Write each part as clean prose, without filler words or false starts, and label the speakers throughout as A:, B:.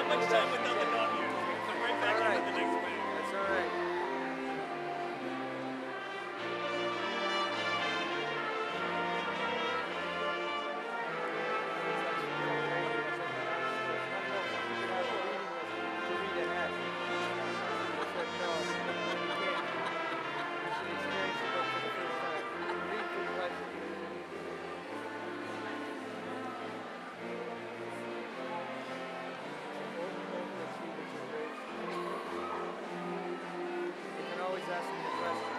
A: spend much time with nothing on here. Come right back into the next one.
B: That's all right. Ask me a question.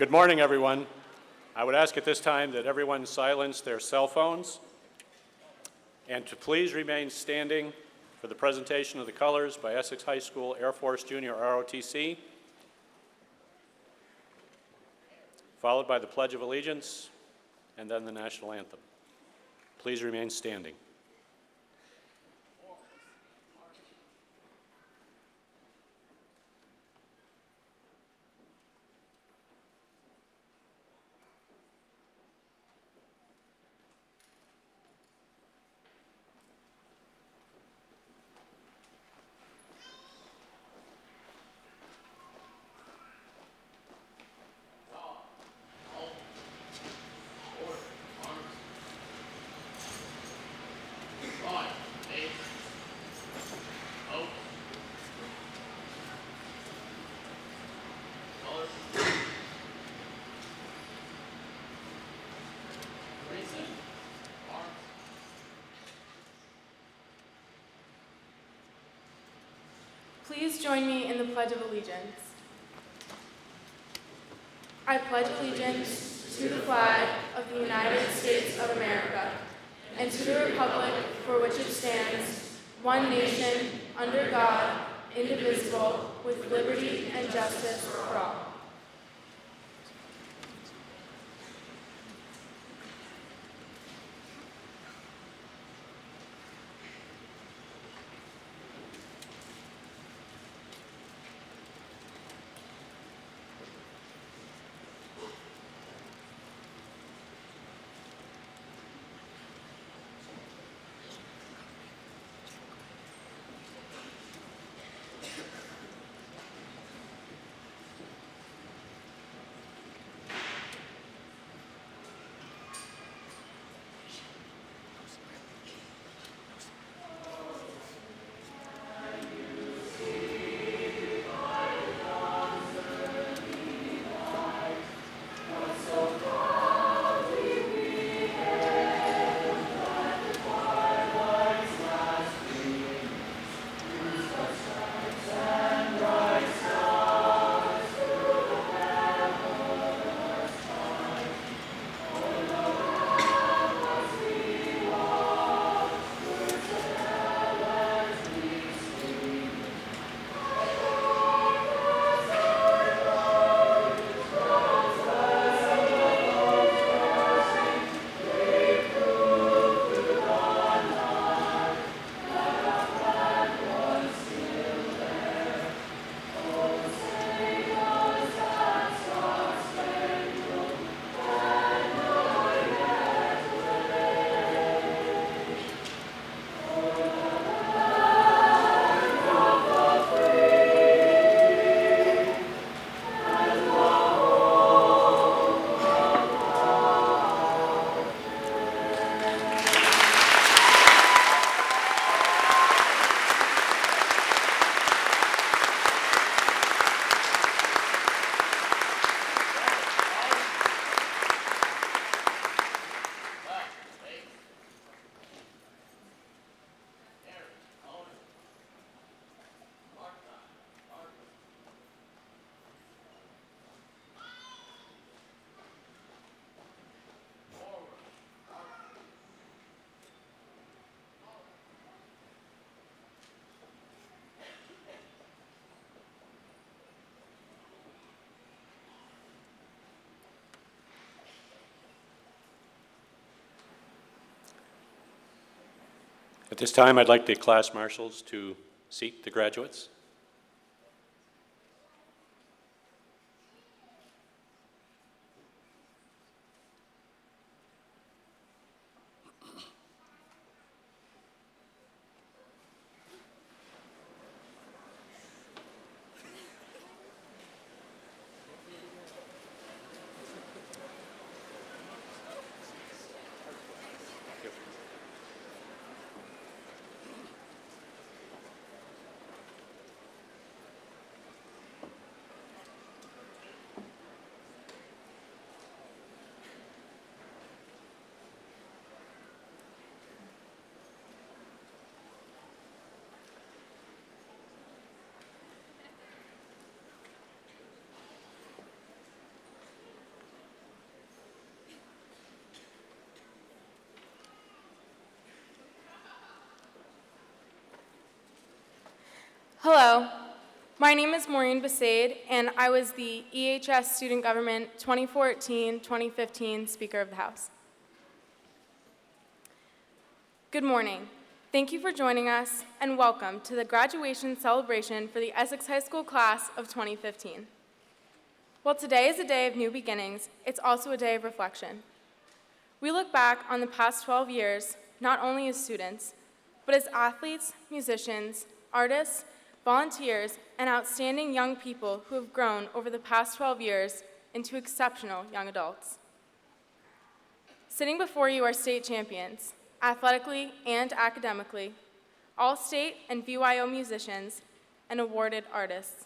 C: Good morning, everyone. I would ask at this time that everyone silence their cell phones and to please remain standing for the presentation of the colors by Essex High School Air Force Junior ROTC, followed by the Pledge of Allegiance and then the national anthem. Please remain standing.
D: Please join me in the Pledge of Allegiance. I pledge allegiance to the flag of the United States of America and to the republic for which it stands, one nation, under God, indivisible, with liberty and justice for all.
C: At this time, I'd like the class marshals to seat the graduates.
D: Hello, my name is Maureen Besaid, and I was the EHS Student Government 2014-2015 Speaker of the House. Good morning. Thank you for joining us, and welcome to the graduation celebration for the Essex High School class of 2015. While today is a day of new beginnings, it's also a day of reflection. We look back on the past 12 years, not only as students, but as athletes, musicians, artists, volunteers, and outstanding young people who have grown over the past 12 years into exceptional young adults. Sitting before you are state champions, athletically and academically, all-state and VYO musicians, and awarded artists.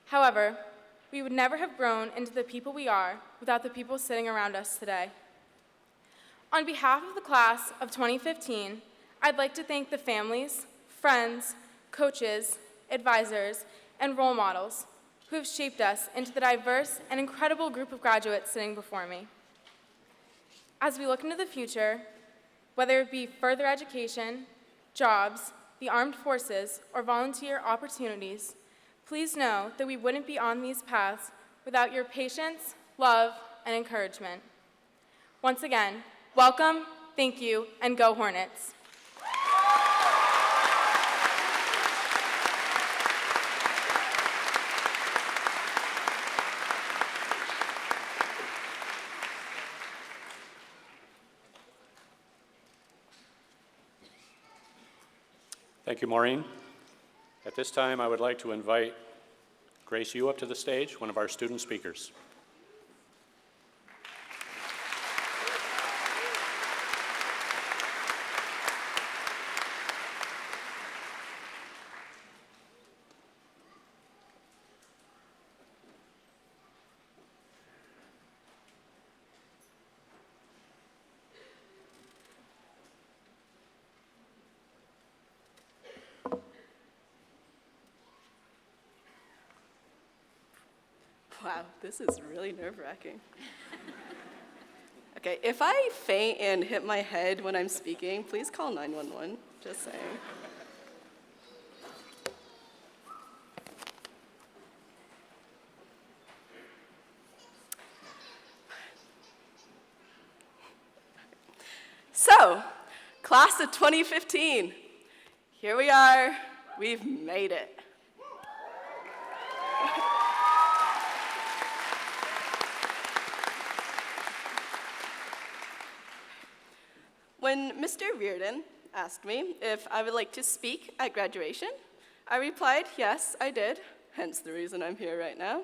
D: However, we would never have grown into the people we are without the people sitting around us today. On behalf of the class of 2015, I'd like to thank the families, friends, coaches, advisors, and role models who have shaped us into the diverse and incredible group of graduates sitting before me. As we look into the future, whether it be further education, jobs, the armed forces, or volunteer opportunities, please know that we wouldn't be on these paths without your patience, love, and encouragement. Once again, welcome, thank you, and go Hornets.
C: Thank you, Maureen. At this time, I would like to invite Grace Yu up to the stage, one of our student speakers.
E: Wow, this is really nerve-wracking. Okay, if I faint and hit my head when I'm speaking, please call 911, just saying. So, class of 2015, here we are, we've made it. When Mr. Reardon asked me if I would like to speak at graduation, I replied, yes, I did, hence the reason I'm here right now.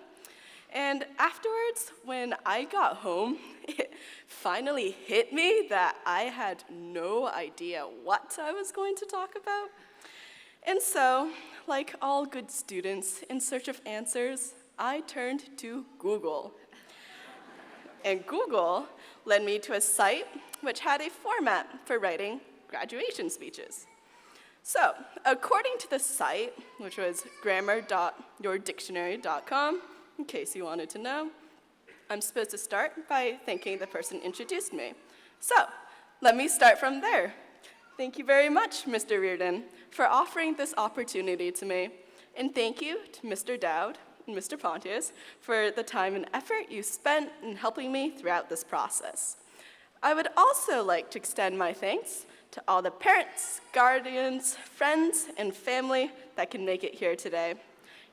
E: And afterwards, when I got home, it finally hit me that I had no idea what I was going to talk about. And so, like all good students in search of answers, I turned to Google. And Google led me to a site which had a format for writing graduation speeches. So, according to the site, which was grammar.yourdictionary.com, in case you wanted to know, I'm supposed to start by thanking the person who introduced me. So, let me start from there. Thank you very much, Mr. Reardon, for offering this opportunity to me. And thank you to Mr. Dowd and Mr. Pontius for the time and effort you spent in helping me throughout this process. I would also like to extend my thanks to all the parents, guardians, friends, and family that can make it here today.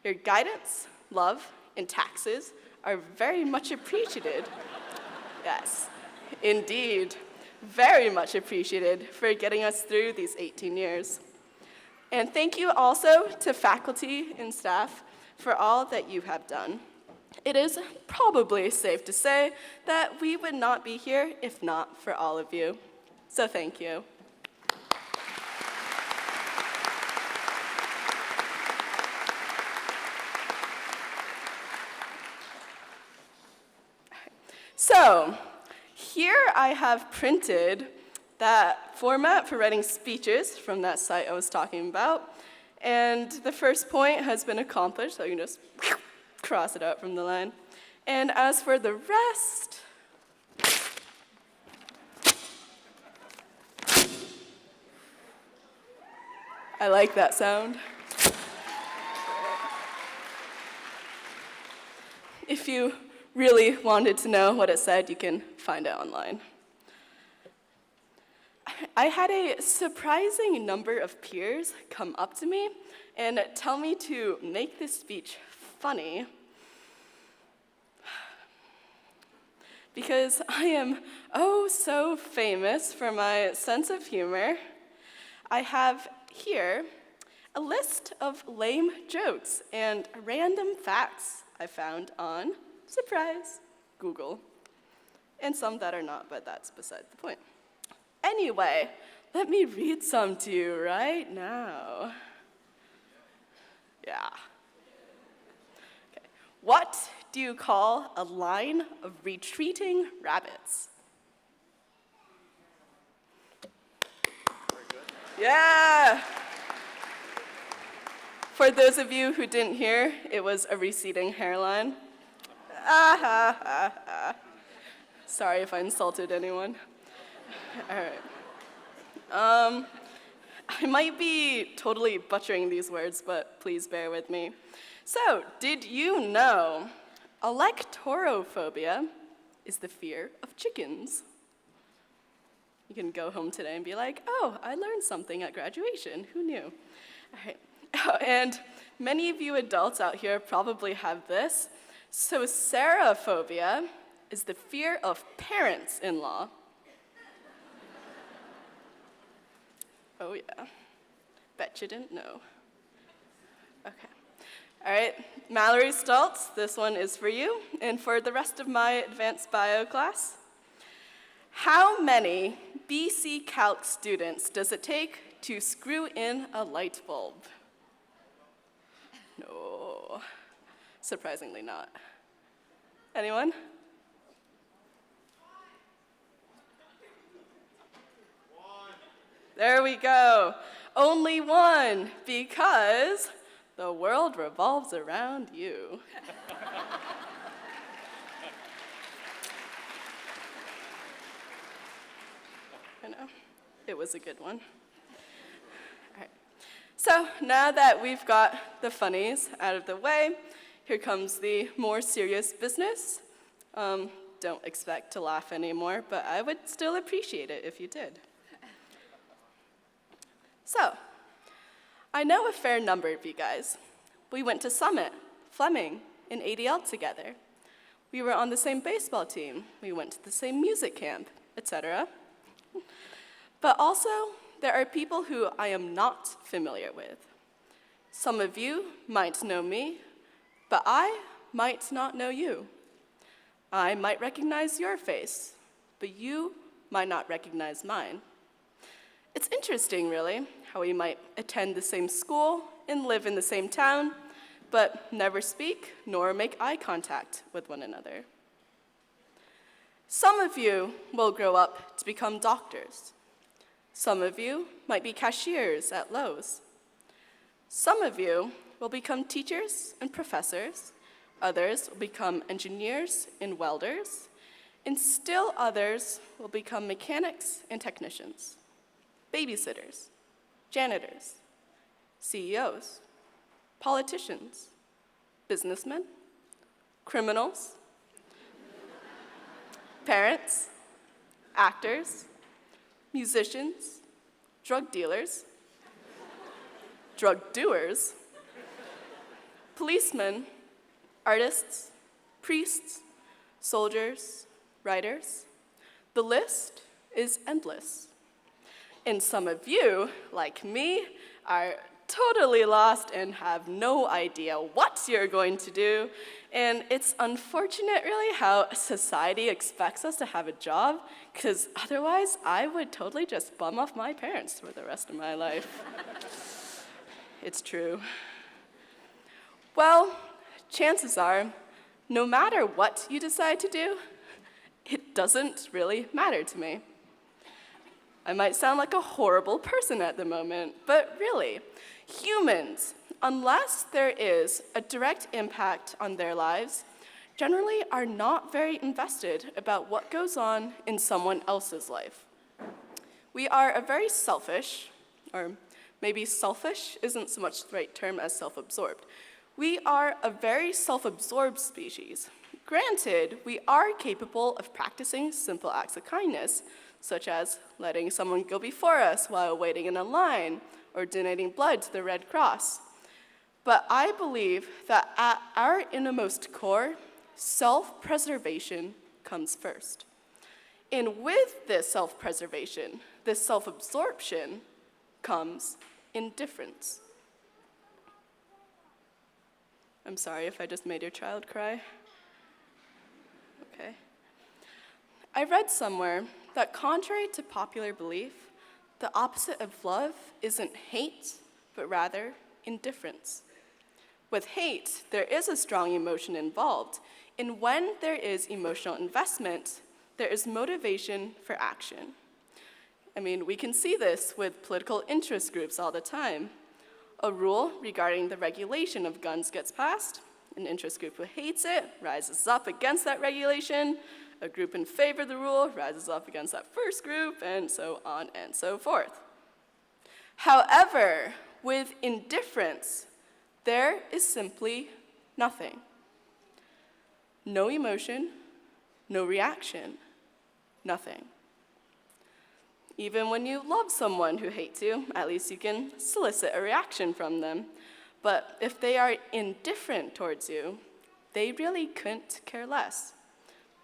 E: Your guidance, love, and taxes are very much appreciated. Yes, indeed, very much appreciated for getting us through these 18 years. And thank you also to faculty and staff for all that you have done. It is probably safe to say that we would not be here if not for all of you. So thank you. So, here I have printed that format for writing speeches from that site I was talking about. And the first point has been accomplished, so you can just cross it out from the line. And as for the rest, I like that sound. If you really wanted to know what it said, you can find it online. I had a surprising number of peers come up to me and tell me to make this speech funny because I am oh so famous for my sense of humor. I have here a list of lame jokes and random facts I found on, surprise, Google, and some that are not, but that's beside the point. Anyway, let me read some to you right now. Yeah. Okay. What do you call a line of retreating rabbits? Very good. Yeah. For those of you who didn't hear, it was a receding hairline. Sorry if I insulted anyone. All right. I might be totally butchering these words, but please bear with me. So, did you know electorophobia is the fear of chickens? You can go home today and be like, oh, I learned something at graduation. Who knew? All right. And many of you adults out here probably have this. So, serophobia is the fear of parents-in-law. Oh, yeah. Bet you didn't know. Okay. All right, Mallory Stoltz, this one is for you, and for the rest of my advanced bio class. How many BC Calc students does it take to screw in a light bulb? No, surprisingly not. Anyone? There we go. Only one, because the world revolves around you. I know, it was a good one. All right. So now that we've got the funnies out of the way, here comes the more serious business. Don't expect to laugh anymore, but I would still appreciate it if you did. So, I know a fair number of you guys. We went to Summit, Fleming, and ADL together. We were on the same baseball team. We went to the same music camp, etc. But also, there are people who I am not familiar with. Some of you might know me, but I might not know you. I might recognize your face, but you might not recognize mine. It's interesting, really, how we might attend the same school and live in the same town, but never speak nor make eye contact with one another. Some of you will grow up to become doctors. Some of you might be cashiers at Lowe's. Some of you will become teachers and professors. Others will become engineers and welders. And still others will become mechanics and technicians, babysitters, janitors, CEOs, politicians, businessmen, criminals, parents, actors, musicians, drug dealers, drug doers, policemen, artists, priests, soldiers, writers. The list is endless. And some of you, like me, are totally lost and have no idea what you're going to do. And it's unfortunate, really, how society expects us to have a job, because otherwise I would totally just bum off my parents for the rest of my life. It's true. Well, chances are, no matter what you decide to do, it doesn't really matter to me. I might sound like a horrible person at the moment, but really, humans, unless there is a direct impact on their lives, generally are not very invested about what goes on in someone else's life. We are a very selfish, or maybe selfish isn't so much the right term as self-absorbed. We are a very self-absorbed species. Granted, we are capable of practicing simple acts of kindness, such as letting someone go before us while waiting in a line, or donating blood to the Red Cross. But I believe that at our innermost core, self-preservation comes first. And with this self-preservation, this self-absorption, comes indifference. I'm sorry if I just made your child cry. Okay. I read somewhere that contrary to popular belief, the opposite of love isn't hate, but rather indifference. With hate, there is a strong emotion involved, and when there is emotional investment, there is motivation for action. I mean, we can see this with political interest groups all the time. A rule regarding the regulation of guns gets passed. An interest group who hates it rises up against that regulation. A group in favor of the rule rises up against that first group, and so on and so forth. However, with indifference, there is simply nothing. No emotion, no reaction, nothing. Even when you love someone who hates you, at least you can solicit a reaction from them. But if they are indifferent towards you, they really couldn't care less.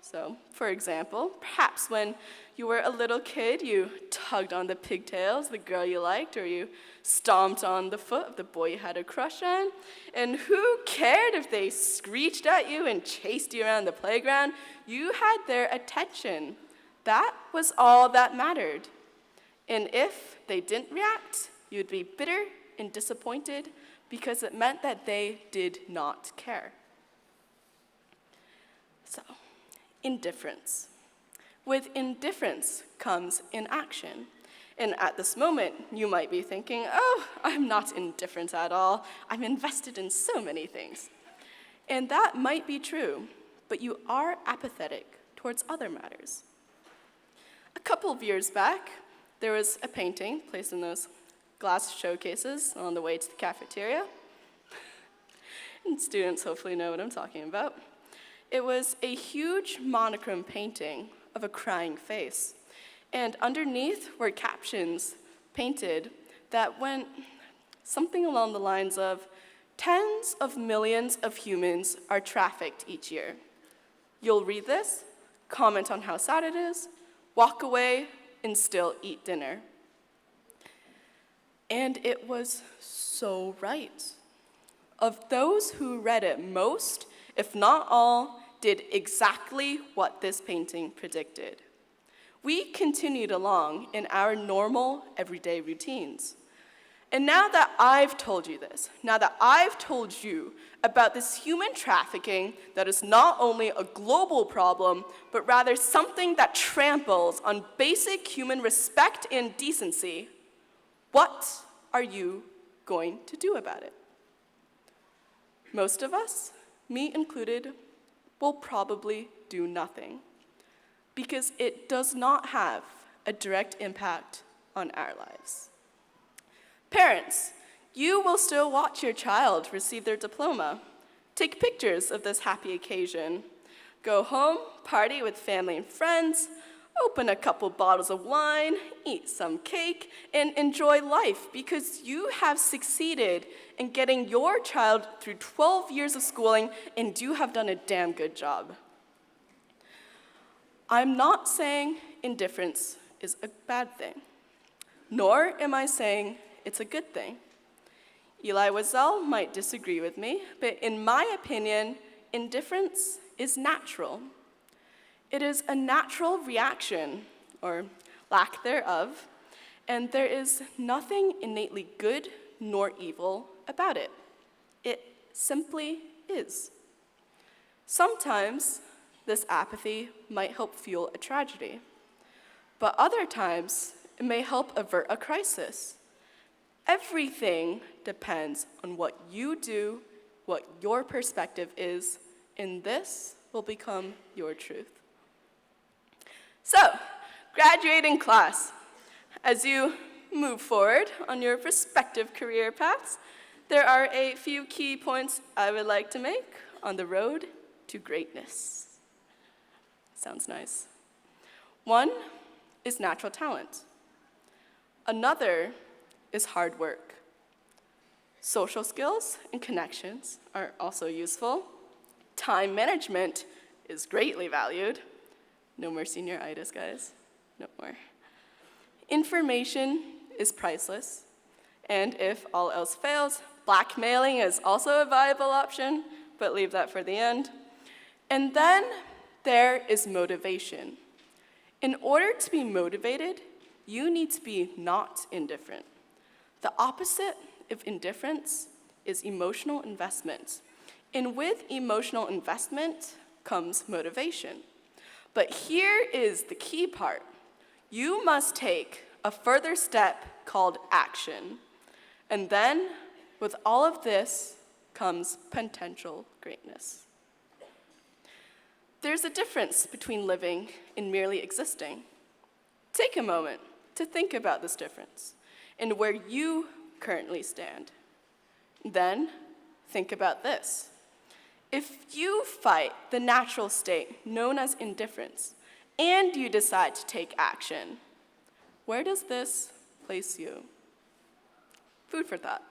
E: So, for example, perhaps when you were a little kid, you tugged on the pigtails of the girl you liked, or you stomped on the foot of the boy you had a crush on. And who cared if they screeched at you and chased you around the playground? You had their attention. That was all that mattered. And if they didn't react, you'd be bitter and disappointed because it meant that they did not care. So, indifference. With indifference comes inaction. And at this moment, you might be thinking, oh, I'm not indifferent at all. I'm invested in so many things. And that might be true, but you are apathetic towards other matters. A couple of years back, there was a painting placed in those glass showcases on the way to the cafeteria. And students hopefully know what I'm talking about. It was a huge monochrome painting of a crying face. And underneath were captions painted that went something along the lines of, tens of millions of humans are trafficked each year. You'll read this, comment on how sad it is, walk away, and still eat dinner. And it was so right. Of those who read it, most, if not all, did exactly what this painting predicted. We continued along in our normal, everyday routines. And now that I've told you this, now that I've told you about this human trafficking that is not only a global problem, but rather something that tramples on basic human respect and decency, what are you going to do about it? Most of us, me included, will probably do nothing because it does not have a direct impact on our lives. Parents, you will still watch your child receive their diploma, take pictures of this happy occasion, go home, party with family and friends, open a couple bottles of wine, eat some cake, and enjoy life because you have succeeded in getting your child through 12 years of schooling and you have done a damn good job. I'm not saying indifference is a bad thing, nor am I saying it's a good thing. Eli Wiesel might disagree with me, but in my opinion, indifference is natural. It is a natural reaction, or lack thereof, and there is nothing innately good nor evil about it. It simply is. Sometimes this apathy might help fuel a tragedy, but other times it may help avert a crisis. Everything depends on what you do, what your perspective is, and this will become your truth. So, graduating class, as you move forward on your respective career paths, there are a few key points I would like to make on the road to greatness. Sounds nice. One is natural talent. Another is hard work. Social skills and connections are also useful. Time management is greatly valued. No more senioritis, guys. No more. Information is priceless. And if all else fails, blackmailing is also a viable option, but leave that for the end. And then there is motivation. In order to be motivated, you need to be not indifferent. The opposite of indifference is emotional investment. And with emotional investment comes motivation. But here is the key part. You must take a further step called action. And then with all of this comes potential greatness. There's a difference between living and merely existing. Take a moment to think about this difference and where you currently stand. Then, think about this. If you fight the natural state known as indifference, and you decide to take action, where does this place you? Food for thought.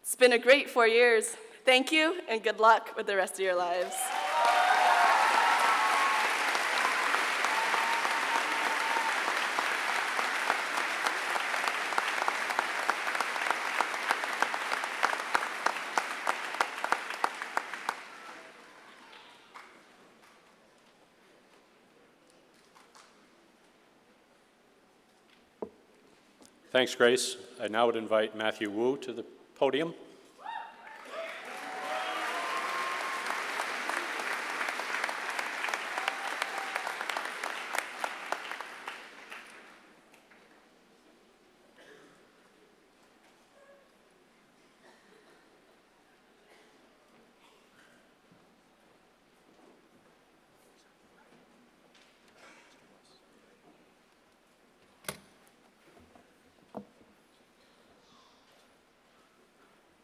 E: It's been a great 4 years. Thank you, and good luck with the rest of your lives.
C: Thanks, Grace. I now would invite Matthew Wu to the podium.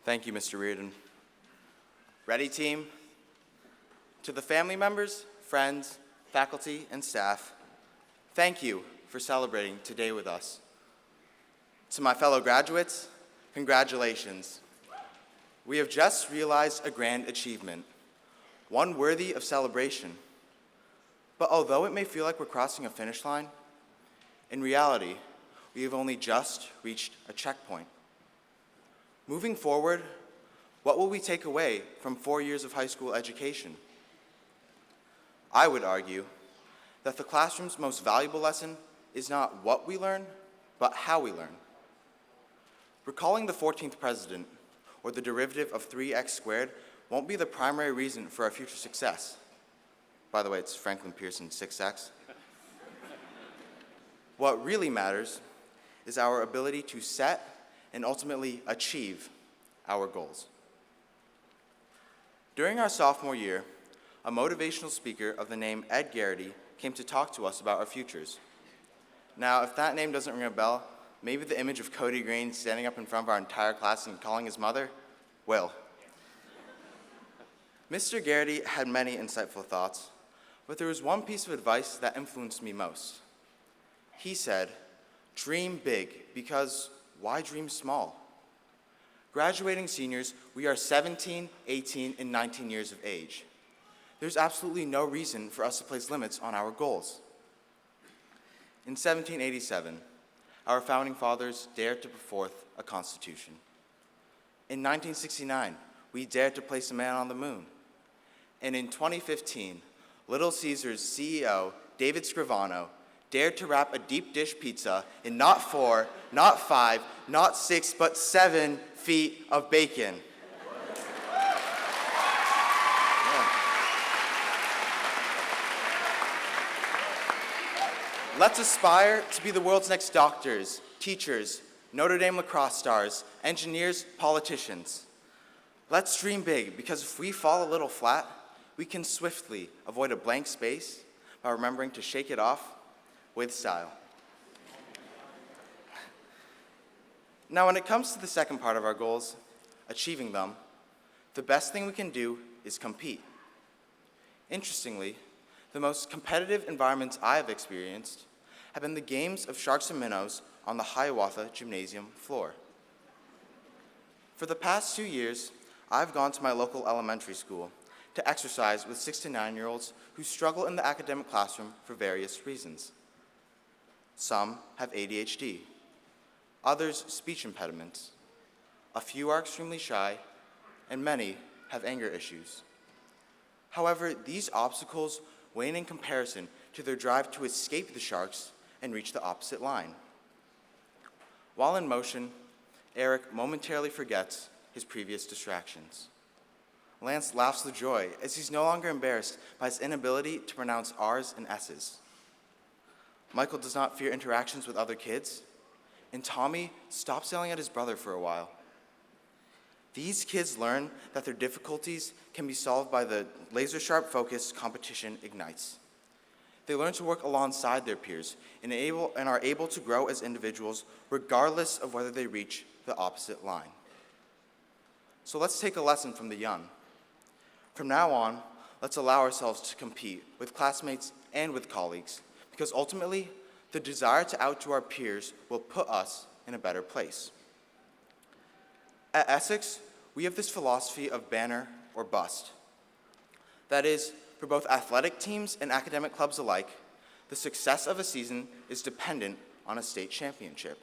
F: Thank you, Mr. Reardon. Ready, team? To the family members, friends, faculty, and staff, thank you for celebrating today with us. To my fellow graduates, congratulations. We have just realized a grand achievement, one worthy of celebration. But although it may feel like we're crossing a finish line, in reality, we have only just reached a checkpoint. Moving forward, what will we take away from 4 years of high school education? I would argue that the classroom's most valuable lesson is not what we learn, but how we learn. Recalling the 14th president, or the derivative of 3x squared, won't be the primary reason for our future success. By the way, it's Franklin Pearson's 6x. What really matters is our ability to set and ultimately achieve our goals. During our sophomore year, a motivational speaker of the name Ed Garrity came to talk to us about our futures. Now, if that name doesn't ring a bell, maybe the image of Cody Green standing up in front of our entire class and calling his mother will. Mr. Garrity had many insightful thoughts, but there was one piece of advice that influenced me most. He said, "Dream big, because why dream small?" Graduating seniors, we are 17, 18, and 19 years of age. There's absolutely no reason for us to place limits on our goals. In 1787, our founding fathers dared to put forth a constitution. In 1969, we dared to place a man on the moon. And in 2015, Little Caesars CEO David Scrivano dared to wrap a deep dish pizza in not 4, not 5, not 6, but 7 feet of bacon. Yeah. Let's aspire to be the world's next doctors, teachers, Notre Dame lacrosse stars, engineers, politicians. Let's dream big, because if we fall a little flat, we can swiftly avoid a blank space by remembering to shake it off with style. Now, when it comes to the second part of our goals, achieving them, the best thing we can do is compete. Interestingly, the most competitive environments I have experienced have been the games of Sharks and Minnows on the Hiawatha Gymnasium floor. For the past 2 years, I've gone to my local elementary school to exercise with 6 to 9-year-olds who struggle in the academic classroom for various reasons. Some have ADHD, others speech impediments, a few are extremely shy, and many have anger issues. However, these obstacles wane in comparison to their drive to escape the Sharks and reach the opposite line. While in motion, Eric momentarily forgets his previous distractions. Lance laughs with joy as he's no longer embarrassed by his inability to pronounce R's and S's. Michael does not fear interactions with other kids, and Tommy stops yelling at his brother for a while. These kids learn that their difficulties can be solved by the laser-sharp focus competition ignites. They learn to work alongside their peers and are able to grow as individuals regardless of whether they reach the opposite line. So let's take a lesson from the young. From now on, let's allow ourselves to compete with classmates and with colleagues, because ultimately, the desire to outdo our peers will put us in a better place. At Essex, we have this philosophy of banner or bust. That is, for both athletic teams and academic clubs alike, the success of a season is dependent on a state championship.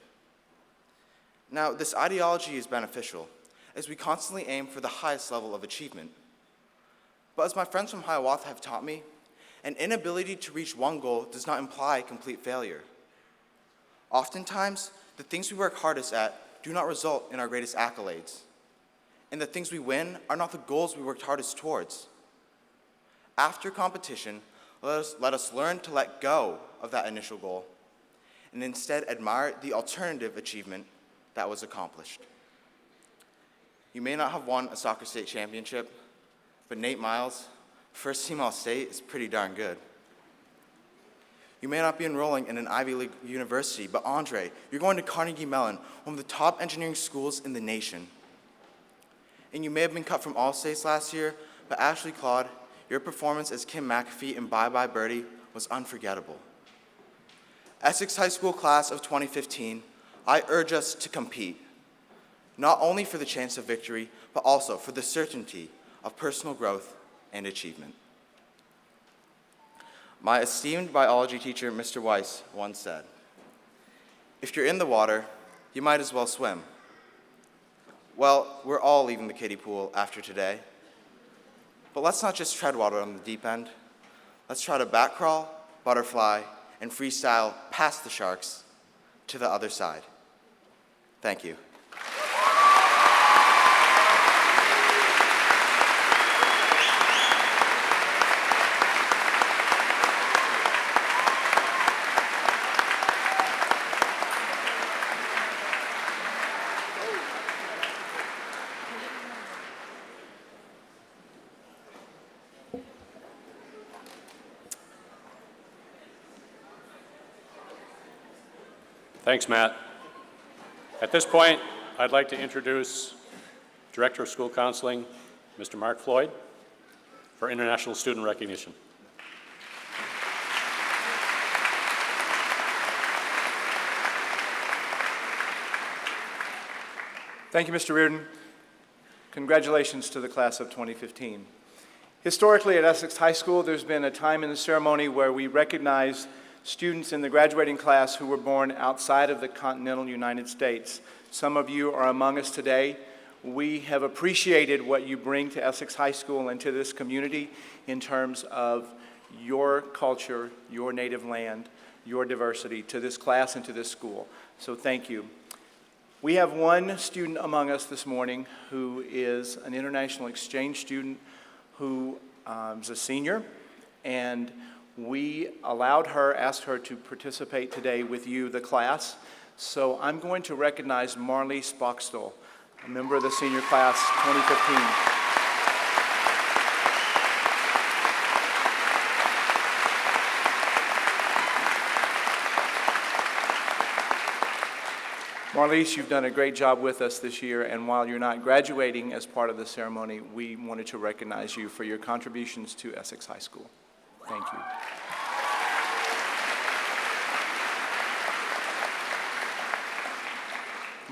F: Now, this ideology is beneficial, as we constantly aim for the highest level of achievement. But as my friends from Hiawatha have taught me, an inability to reach one goal does not imply complete failure. Oftentimes, the things we work hardest at do not result in our greatest accolades. And the things we win are not the goals we worked hardest towards. After competition, let us learn to let go of that initial goal and instead admire the alternative achievement that was accomplished. You may not have won a soccer state championship, but Nate Miles, first team All-State, is pretty darn good. You may not be enrolling in an Ivy League university, but Andre, you're going to Carnegie Mellon, one of the top engineering schools in the nation. And you may have been cut from All-States last year, but Ashley Claude, your performance as Kim McAfee in Bye Bye Birdie was unforgettable. Essex High School class of 2015, I urge us to compete, not only for the chance of victory, but also for the certainty of personal growth and achievement. My esteemed biology teacher, Mr. Weiss, once said, "If you're in the water, you might as well swim." Well, we're all leaving the kiddie pool after today. But let's not just tread water on the deep end. Let's try to back crawl, butterfly, and freestyle past the sharks to the other side. Thank you.
C: Thanks, Matt. At this point, I'd like to introduce Director of School Counseling, Mr. Mark Floyd, for international student recognition.
B: Thank you, Mr. Reardon. Congratulations to the class of 2015. Historically at Essex High School, there's been a time in the ceremony where we recognize students in the graduating class who were born outside of the continental United States. Some of you are among us today. We have appreciated what you bring to Essex High School and to this community in terms of your culture, your native land, your diversity to this class and to this school. So thank you. We have one student among us this morning who is an international exchange student who is a senior, and we asked her to participate today with you, the class. So I'm going to recognize Marlise Boxtel, a member of the senior class 2015. Marlise, you've done a great job with us this year, and while you're not graduating as part of the ceremony, we wanted to recognize you for your contributions to Essex High School. Thank you.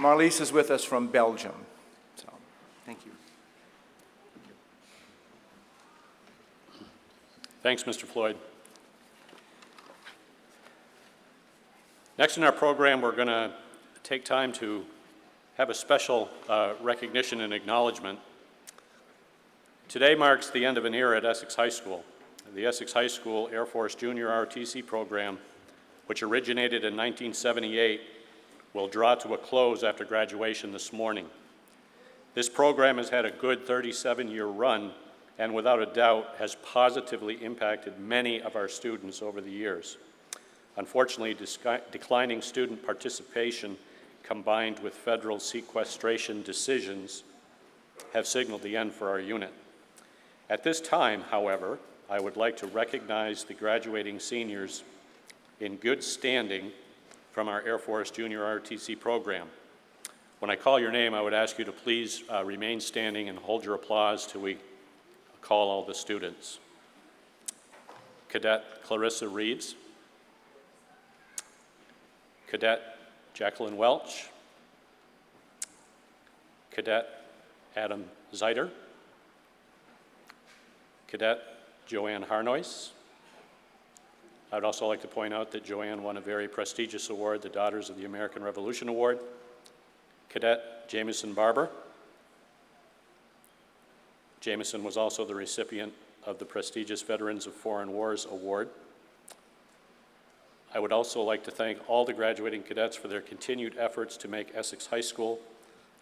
B: Marlise is with us from Belgium. So, thank you.
C: Thanks, Mr. Floyd. Next in our program, we're going to take time to have a special recognition and acknowledgement. Today marks the end of an era at Essex High School. The Essex High School Air Force Junior ROTC program, which originated in 1978, will draw to a close after graduation this morning. This program has had a good 37-year run and without a doubt has positively impacted many of our students over the years. Unfortunately, declining student participation combined with federal sequestration decisions have signaled the end for our unit. At this time, however, I would like to recognize the graduating seniors in good standing from our Air Force Junior ROTC program. When I call your name, I would ask you to please remain standing and hold your applause till we call all the students. Cadet Clarissa Reeds, Cadet Jacqueline Welch, Cadet Adam Zeiter, Cadet Joanne Harnois. I'd also like to point out that Joanne won a very prestigious award, the Daughters of the American Revolution Award. Cadet Jameson Barber. Jameson was also the recipient of the prestigious Veterans of Foreign Wars Award. I would also like to thank all the graduating cadets for their continued efforts to make Essex High School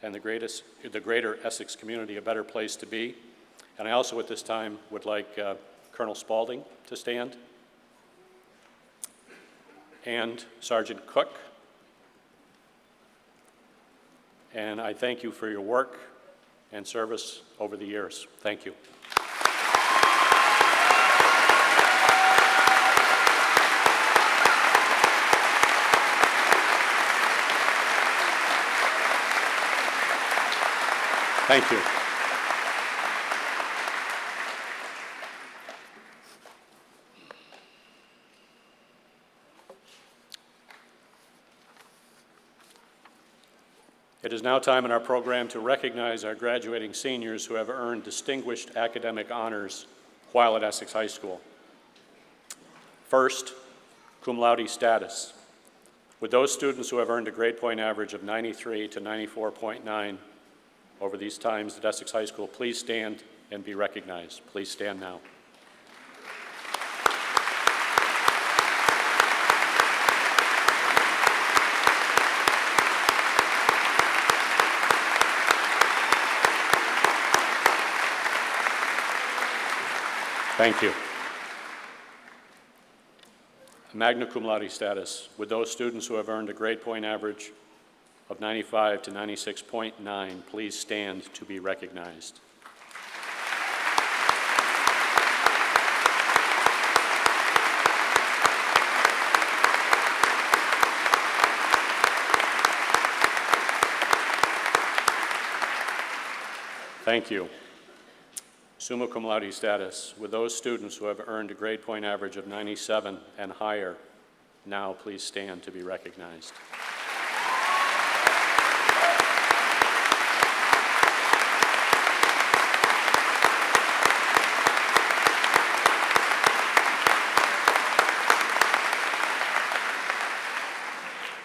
C: and the greater Essex community a better place to be. And I also at this time would like Colonel Spaulding to stand, and Sergeant Cook. And I thank you for your work and service over the years. Thank you. Thank you. It is now time in our program to recognize our graduating seniors who have earned distinguished academic honors while at Essex High School. First, cum laude status. With those students who have earned a grade point average of 93 to 94.9 over these times at Essex High School, please stand and be recognized. Please stand now. Thank you. Magna cum laude status. With those students who have earned a grade point average of 95 to 96.9, please stand to be recognized. Thank you. Summa cum laude status. With those students who have earned a grade point average of 97 and higher, now please stand to be recognized.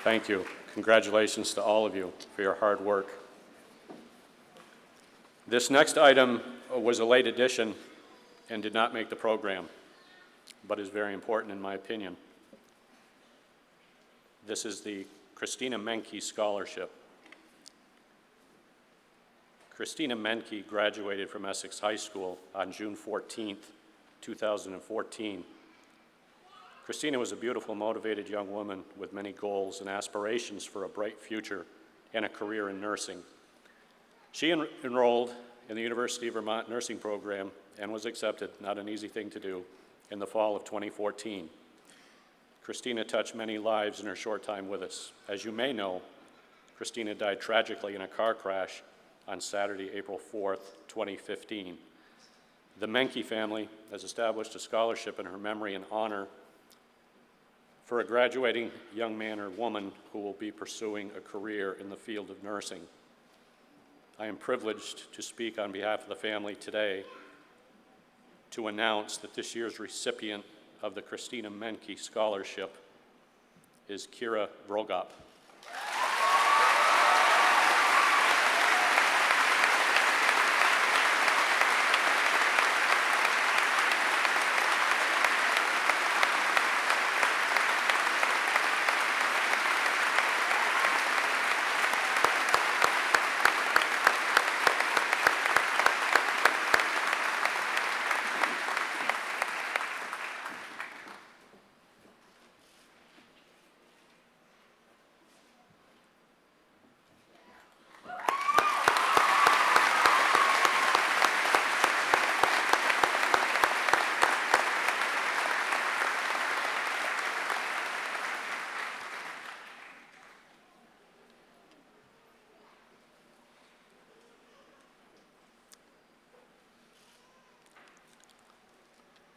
C: Thank you. Congratulations to all of you for your hard work. This next item was a late addition and did not make the program, but is very important in my opinion. This is the Christina Menke Scholarship. Christina Menke graduated from Essex High School on June 14th, 2014. Christina was a beautiful, motivated young woman with many goals and aspirations for a bright future and a career in nursing. She enrolled in the University of Vermont nursing program and was accepted, not an easy thing to do, in the fall of 2014. Christina touched many lives in her short time with us. As you may know, Christina died tragically in a car crash on Saturday, April 4th, 2015. The Menke family has established a scholarship in her memory and honor for a graduating young man or woman who will be pursuing a career in the field of nursing. I am privileged to speak on behalf of the family today to announce that this year's recipient of the Christina Menke Scholarship is Kira Vrogop.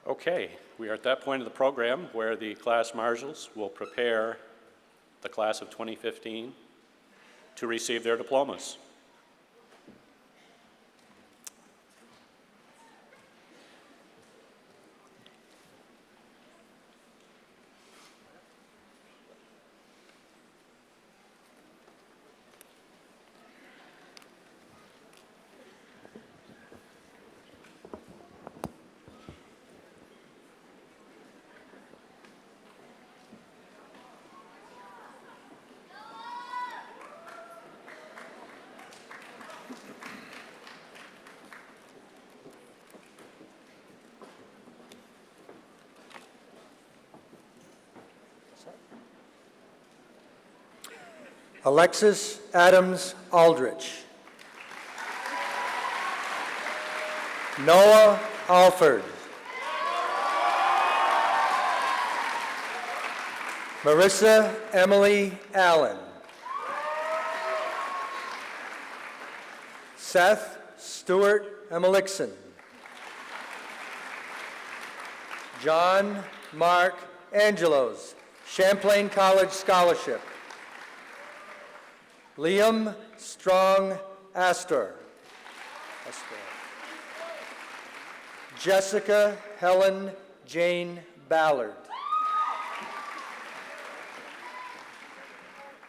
C: Okay, we are at that point of the program where the class marshals will prepare the class of 2015 to receive their diplomas.
G: Alexis Adams Aldrich. Noah Alford. Marissa Emily Allen. Seth Stewart Emelikson. John Mark Angelos, Champlain College Scholarship. Liam Strong Astor. Jessica Helen Jane Ballard.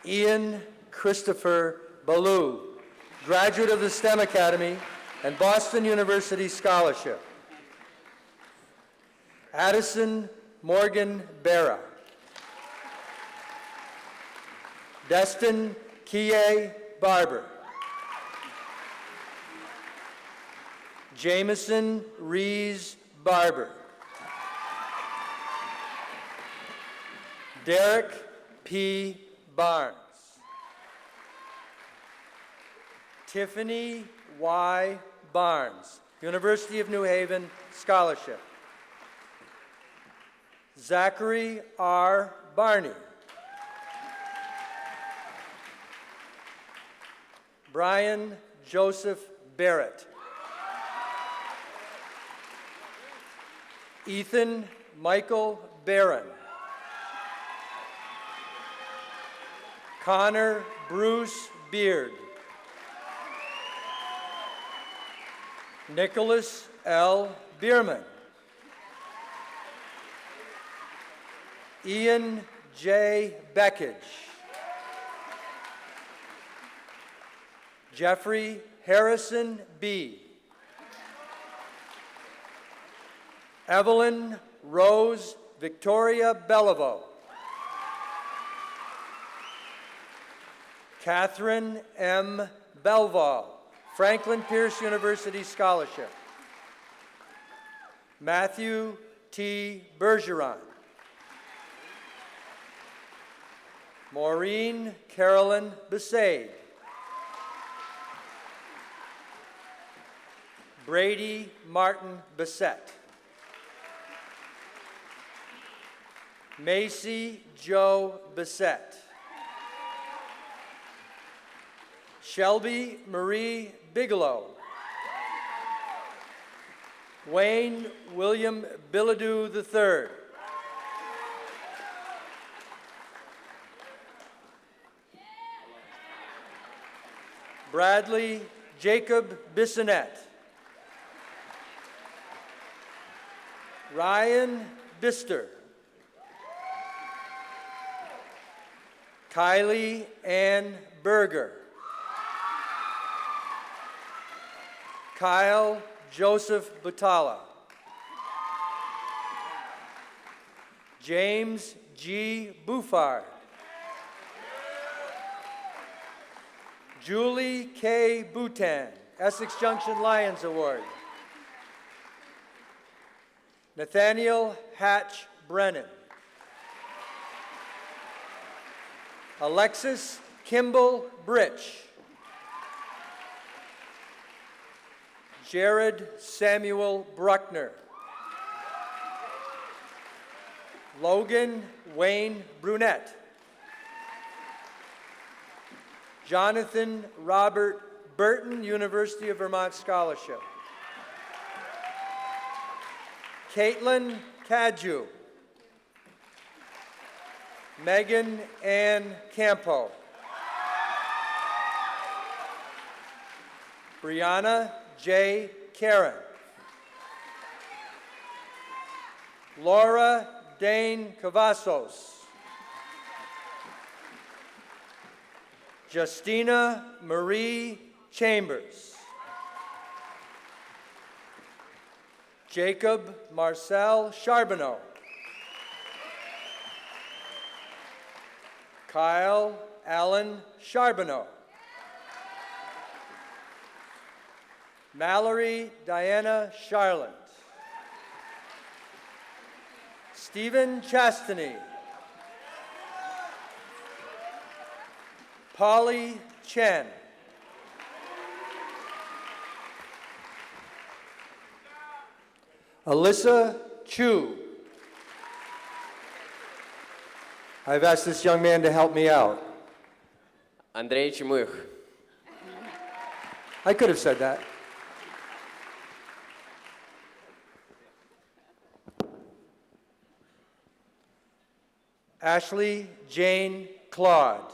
G: Ian Christopher Ballou, graduate of the STEM Academy and Boston University Scholarship. Addison Morgan Barra. Destin Kie Barber. Jameson Rees Barber. Derek P. Barnes. Tiffany Y. Barnes, University of New Haven Scholarship. Zachary R. Barney. Brian Joseph Barrett. Ethan Michael Barron. Connor Bruce Beard. Nicholas L. Bierman. Ian J. Beckage. Jeffrey Harrison B. Evelyn Rose Victoria Beliveau. Catherine M. Belval, Franklin Pierce University Scholarship. Matthew T. Bergeron. Maureen Carolyn Besaid. Brady Martin Bissett. Macy Joe Bissett. Shelby Marie Bigelow. Wayne William Bilodeau III. Bradley Jacob Bissonette. Ryan Bister. Kylie Ann Berger. Kyle Joseph Butala. James G. Buffard. Julie K. Boutan, Essex Junction Lions Award. Nathaniel Hatch Brennan. Alexis Kimball Britch. Jared Samuel Bruckner. Logan Wayne Brunette. Jonathan Robert Burton, University of Vermont Scholarship. Caitlin Cadju. Megan Ann Campo. Brianna J. Karen. Laura Dane Cavazos. Justina Marie Chambers. Jacob Marcel Charbonneau. Kyle Allen Charbonneau. Mallory Diana Charland. Stephen Chastany. Polly Chen. Alyssa Chu. I've asked this young man to help me out.
H: Андрей Чемых.
G: I could have said that. Ashley Jane Claude.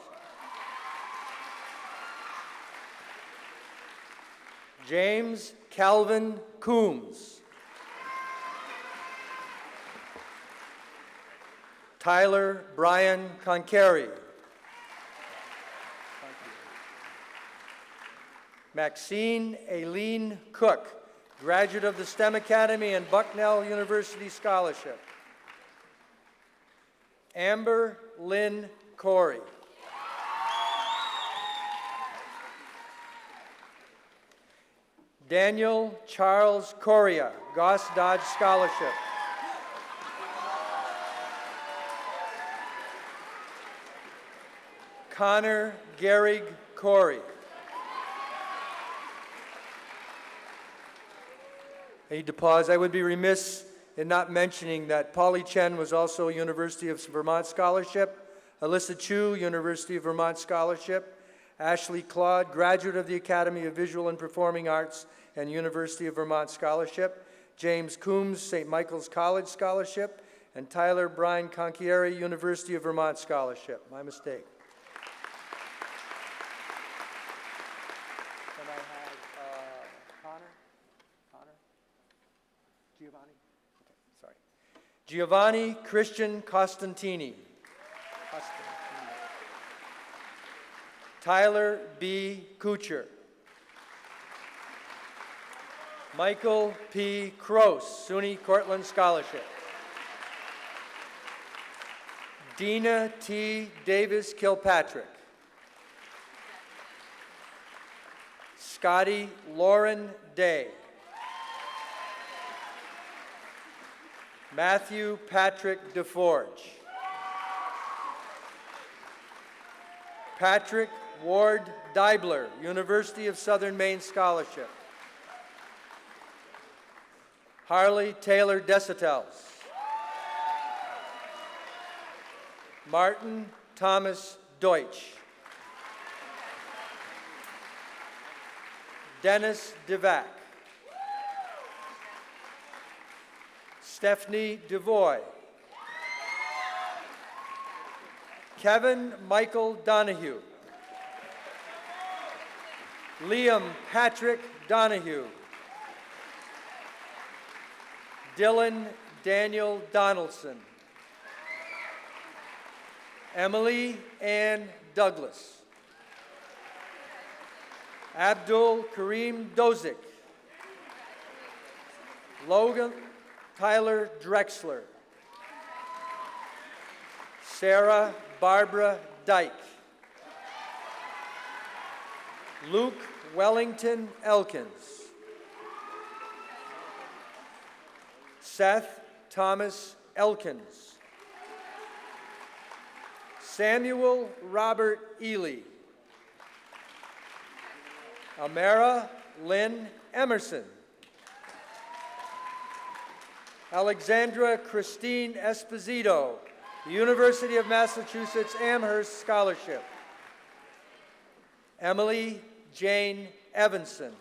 G: James Calvin Coombs. Tyler Brian Concarey. Maxine Aileen Cook, graduate of the STEM Academy and Bucknell University Scholarship. Amber Lynn Corey. Daniel Charles Correa, Goss Dodge Scholarship. Connor Gehrig Corey. I need to pause. I would be remiss in not mentioning that Polly Chen was also a University of Vermont Scholarship, Alyssa Chu, University of Vermont Scholarship, Ashley Claude, graduate of the Academy of Visual and Performing Arts and University of Vermont Scholarship, James Coombs, St. Michael's College Scholarship, and Tyler Brian Conchieri, University of Vermont Scholarship. My mistake. Can I have Connor? Giovanni? Okay, sorry. Giovanni Christian Costantini. Tyler B. Kucher. Michael P. Kroos, SUNY Cortland Scholarship. Dina T. Davis Kilpatrick. Scotty Lauren Day. Matthew Patrick DeForge. Patrick Ward Deibler, University of Southern Maine Scholarship. Harley Taylor Desitels. Martin Thomas Deutsch. Dennis DeVac. Stephanie DeVoy. Kevin Michael Donahue. Liam Patrick Donahue. Dylan Daniel Donaldson. Emily Ann Douglas. Abdul Kareem Dozik. Logan Tyler Drexler. Sarah Barbara Dyke. Luke Wellington Elkins. Seth Thomas Elkins. Samuel Robert Ely. Amara Lynn Emerson. Alexandra Christine Esposito, University of Massachusetts Amherst Scholarship. Emily Jane Evanson.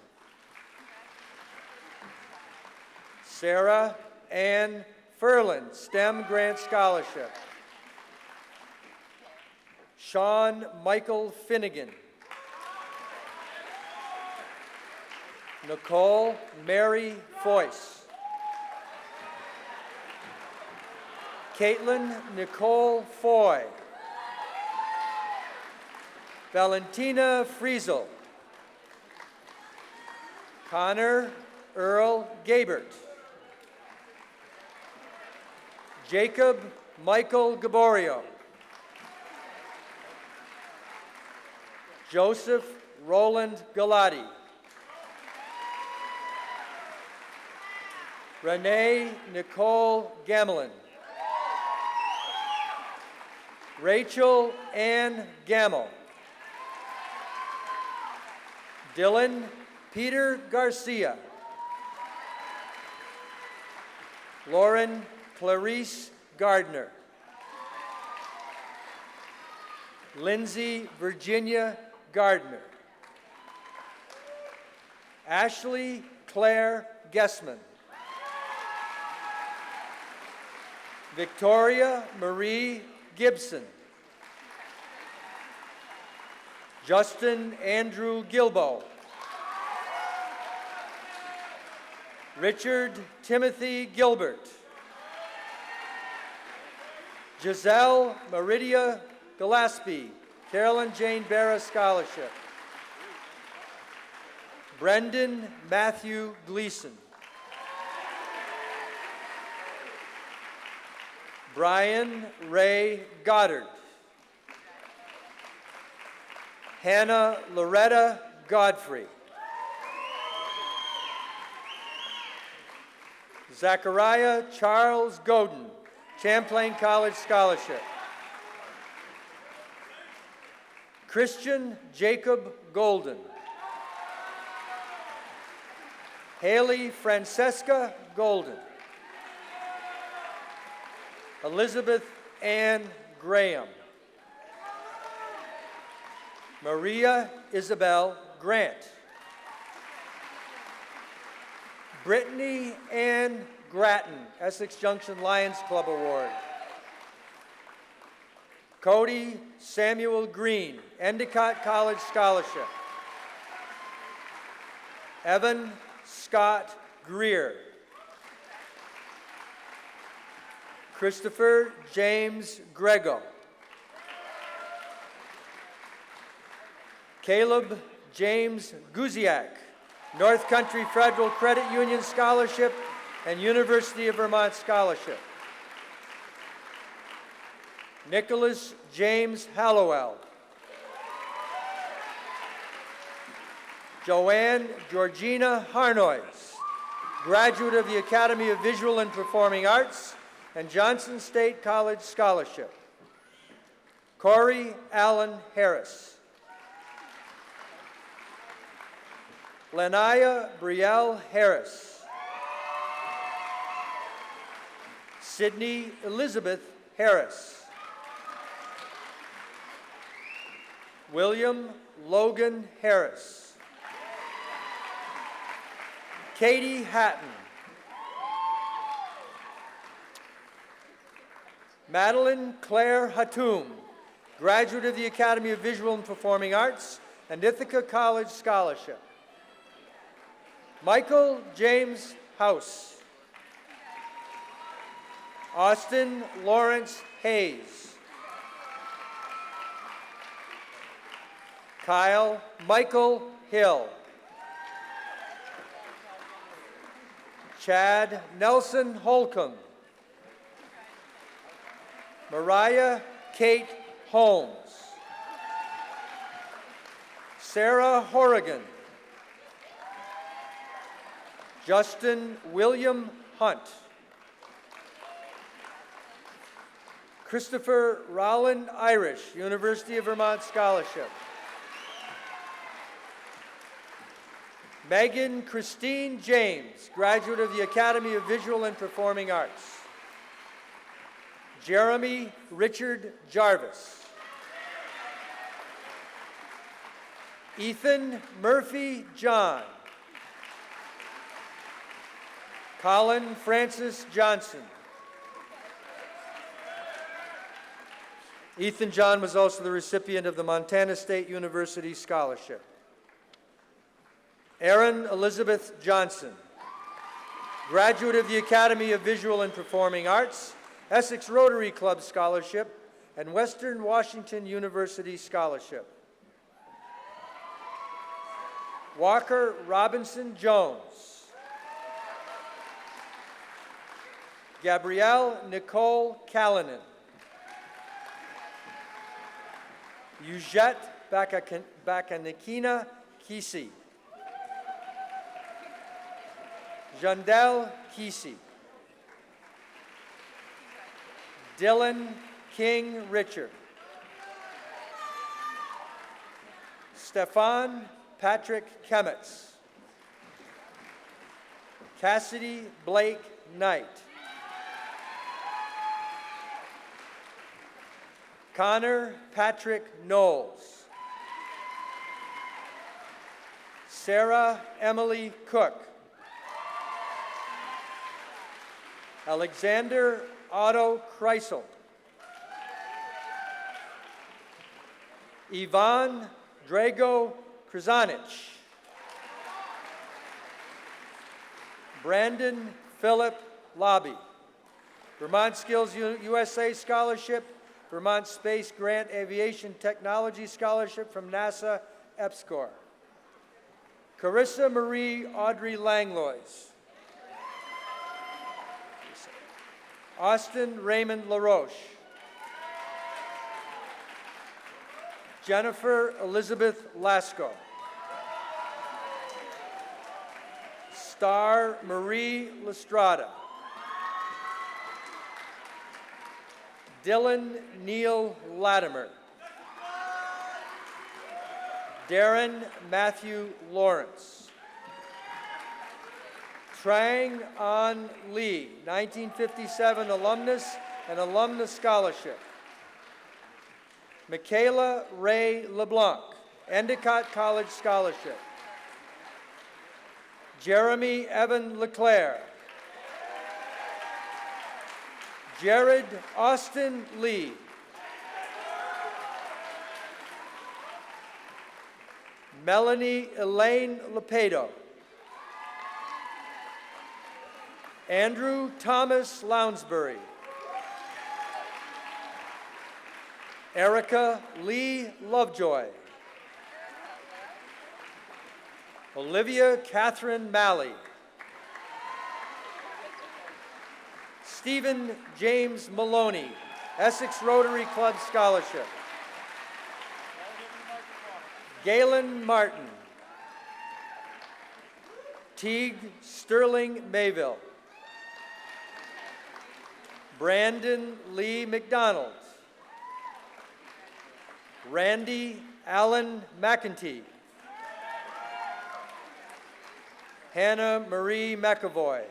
G: Sarah Ann Ferland, STEM Grant Scholarship. Sean Michael Finnegan. Nicole Mary Foyce. Caitlin Nicole Foy. Valentina Friesel. Connor Earl Gabert. Jacob Michael Gaborio. Joseph Roland Galati. Renee Nicole Gamelin. Rachel Ann Gamel. Dylan Peter Garcia. Lauren Clarice Gardner. Lindsay Virginia Gardner. Ashley Claire Gessman. Victoria Marie Gibson. Justin Andrew Gilbo. Richard Timothy Gilbert. Giselle Meridia Gillespie, Carolyn Jane Barra Scholarship. Brendan Matthew Gleason. Brian Ray Goddard. Hannah Loretta Godfrey. Zachariah Charles Godin, Champlain College Scholarship. Christian Jacob Golden. Haley Francesca Golden. Elizabeth Ann Graham. Maria Isabel Grant. Brittany Ann Grattan, Essex Junction Lions Club Award. Cody Samuel Green, Endicott College Scholarship. Evan Scott Greer. Christopher James Grego. Caleb James Guziak, North Country Federal Credit Union Scholarship and University of Vermont Scholarship. Nicholas James Hallowell. Joanne Georgina Harnois, graduate of the Academy of Visual and Performing Arts and Johnson State College Scholarship. Corey Allen Harris. Lenaya Brielle Harris. Sydney Elizabeth Harris. William Logan Harris. Katie Hatton. Madeline Claire Hatoum, graduate of the Academy of Visual and Performing Arts and Ithaca College Scholarship. Michael James House. Austin Lawrence Hayes. Kyle Michael Hill. Chad Nelson Holcomb. Mariah Kate Holmes. Sarah Horrigan. Justin William Hunt. Christopher Rowland Irish, University of Vermont Scholarship. Megan Christine James, graduate of the Academy of Visual and Performing Arts. Jeremy Richard Jarvis. Ethan Murphy John. Colin Francis Johnson. Ethan John was also the recipient of the Montana State University Scholarship. Erin Elizabeth Johnson, graduate of the Academy of Visual and Performing Arts, Essex Rotary Club Scholarship, and Western Washington University Scholarship. Walker Robinson Jones. Gabrielle Nicole Callanan. Eugette Bakanikina Kisi. Jandel Kisi. Dylan King Richard. Stefan Patrick Kemetz. Cassidy Blake Knight. Connor Patrick Knowles. Sarah Emily Cook. Alexander Otto Kreisel. Ivan Drago Krzanic. Brandon Philip Lobby. Vermont Skills USA Scholarship, Vermont Space Grant Aviation Technology Scholarship from NASA EPSCoR. Carissa Marie Audrey Langlois. Austin Raymond LaRoche. Jennifer Elizabeth Lasco. Star Marie Lestrada. Dylan Neil Latimer. Darren Matthew Lawrence. Trang An Lee, 1957 alumnus and alumnus scholarship. Michaela Ray LeBlanc, Endicott College Scholarship. Jeremy Evan LeClaire. Jared Austin Lee. Melanie Elaine Lepedo. Andrew Thomas Lounsbury. Erica Lee Lovejoy. Olivia Catherine Malley. Stephen James Maloney, Essex Rotary Club Scholarship. Galen Martin. Teague Sterling Mayville. Brandon Lee McDonald. Randy Allen McEntee. Hannah Marie McAvoy.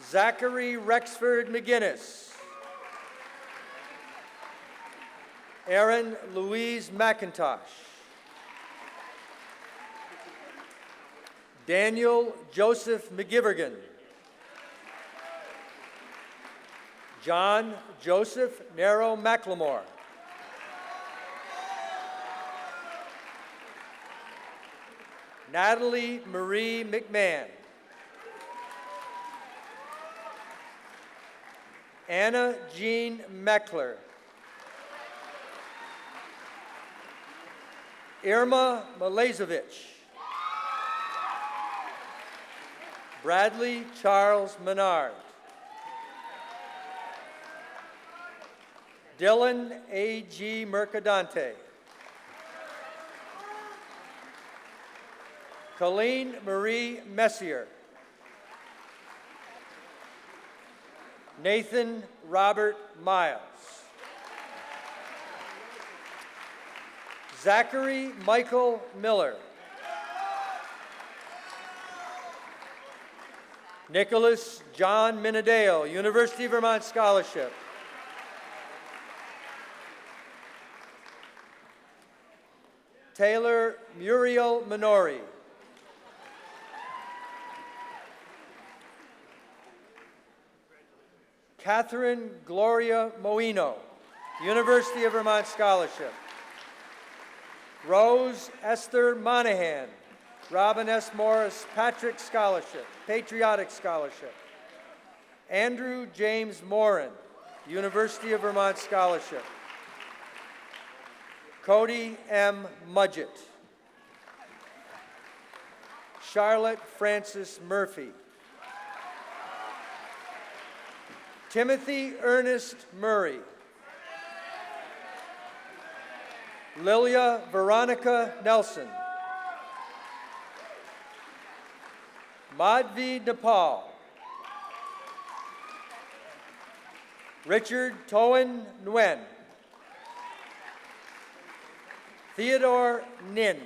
G: Zachary Rexford McGinnis. Aaron Louise McIntosh. Daniel Joseph McGivergan. John Joseph Narrow McLemore. Natalie Marie McMahon. Anna Jean Meckler. Irma Malazevich. Bradley Charles Menard. Dylan A.G. Mercadante. Colleen Marie Messier. Nathan Robert Miles. Zachary Michael Miller. Nicholas John Minadale, University of Vermont Scholarship. Taylor Muriel Minori. Catherine Gloria Moino, University of Vermont Scholarship. Rose Esther Monahan, Robin S. Morris Patrick Scholarship, Patriotic Scholarship. Andrew James Morin, University of Vermont Scholarship. Cody M. Mudgett. Charlotte Francis Murphy. Timothy Ernest Murray. Lilia Veronica Nelson. Madhvi Nepal. Richard Toan Nguyen. Theodore Nin.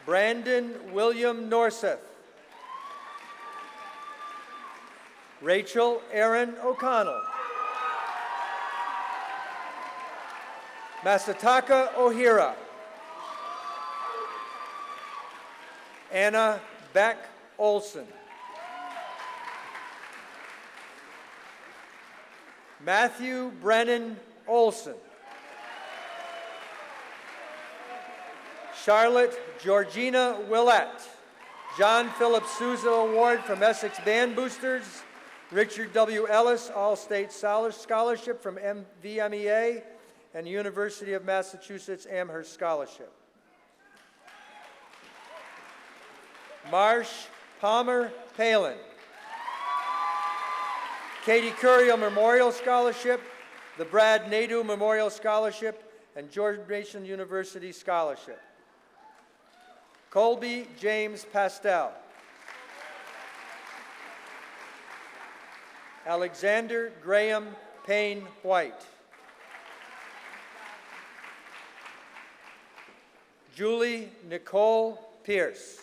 G: Brandon William Norseth. Rachel Erin O'Connell. Masataka Ohira. Anna Beck Olson. Matthew Brennan Olson. Charlotte Georgina Willett. John Philip Souza Award from Essex Band Boosters. Richard W. Ellis All-State Scholarship from VMEA and University of Massachusetts Amherst Scholarship. Marsh Palmer Palin. Katie Curiel Memorial Scholarship, the Brad Nadeau Memorial Scholarship, and George Mason University Scholarship. Colby James Pastel. Alexander Graham Payne White. Julie Nicole Pierce.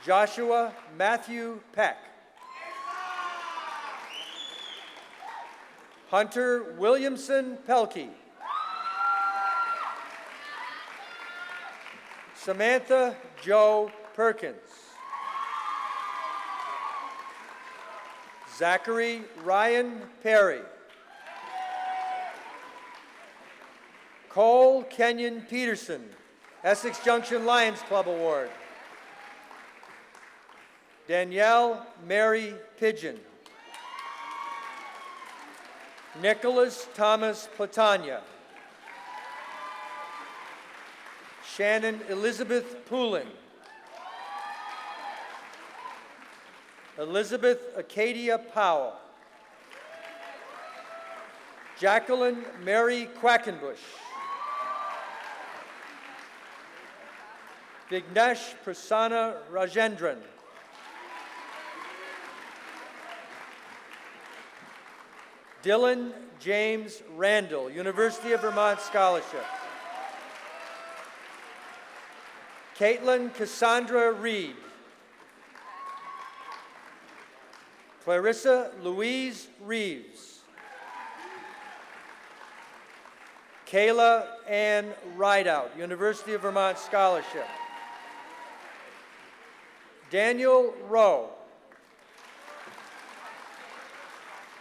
G: Joshua Matthew Peck. Hunter Williamson Pelkey. Samantha Joe Perkins. Zachary Ryan Perry. Cole Kenyon Peterson, Essex Junction Lions Club Award. Danielle Mary Pigeon. Nicholas Thomas Platania. Shannon Elizabeth Poulin. Elizabeth Acadia Powell. Jacqueline Mary Quackenbush. Vignesh Prasanna Rajendran. Dylan James Randall, University of Vermont Scholarship. Caitlin Cassandra Reed. Clarissa Louise Reeves. Kayla Ann Rideout, University of Vermont Scholarship. Daniel Rowe.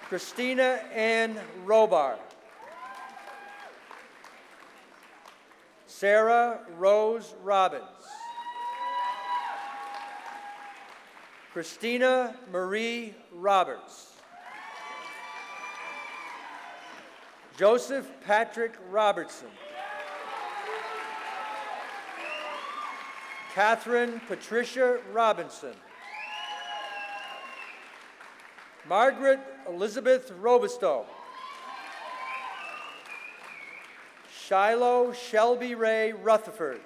G: Christina Ann Robar. Sarah Rose Robbins. Christina Marie Roberts. Joseph Patrick Robertson. Catherine Patricia Robinson. Margaret Elizabeth Robistow. Shiloh Shelby Ray Rutherford.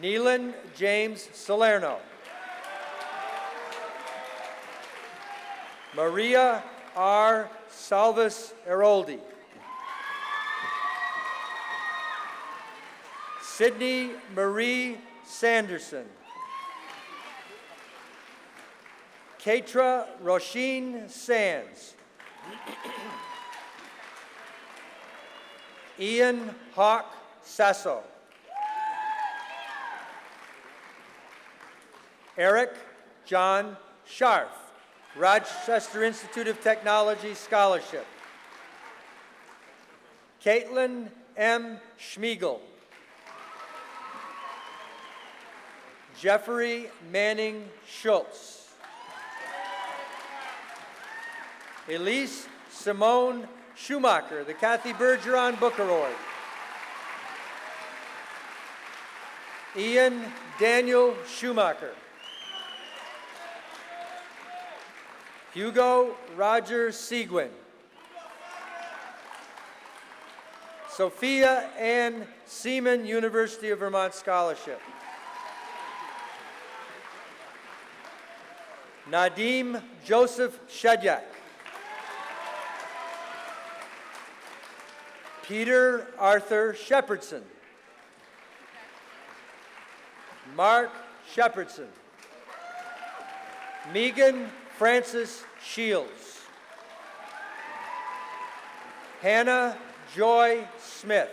G: Neelan James Salerno. Maria R. Salvis Eroldi. Sydney Marie Sanderson. Keitra Roisin Sands. Ian Hawk Sasso. Eric John Scharf, Rochester Institute of Technology Scholarship. Caitlin M. Schmiegel. Jeffrey Manning Schultz. Elise Simone Schumacher, the Kathy Bergeron Book Award. Ian Daniel Schumacher. Hugo Roger Seguin. Sophia Ann Seaman, University of Vermont Scholarship. Nadim Joseph Shedyak. Peter Arthur Shepherdson. Mark Shepherdson. Megan Francis Shields. Hannah Joy Smith.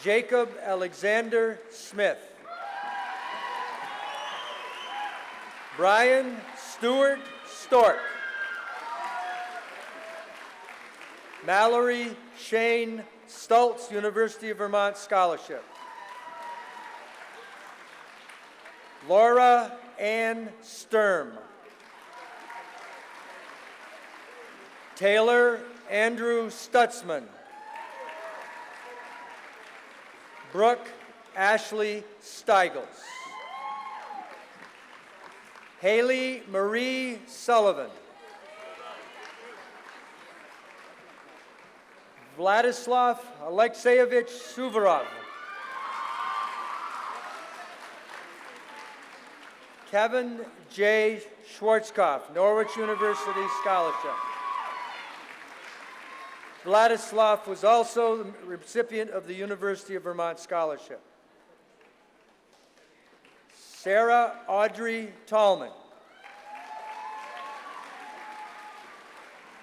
G: Jacob Alexander Smith. Brian Stewart Stork. Mallory Shane Stultz, University of Vermont Scholarship. Laura Ann Sturm. Taylor Andrew Stutzman. Brooke Ashley Steigels. Haley Marie Sullivan. Vladislav Alexeyevich Suvorov. Kevin J. Schwarzkopf, Norwich University Scholarship. Vladislav was also the recipient of the University of Vermont Scholarship. Sarah Audrey Tallman.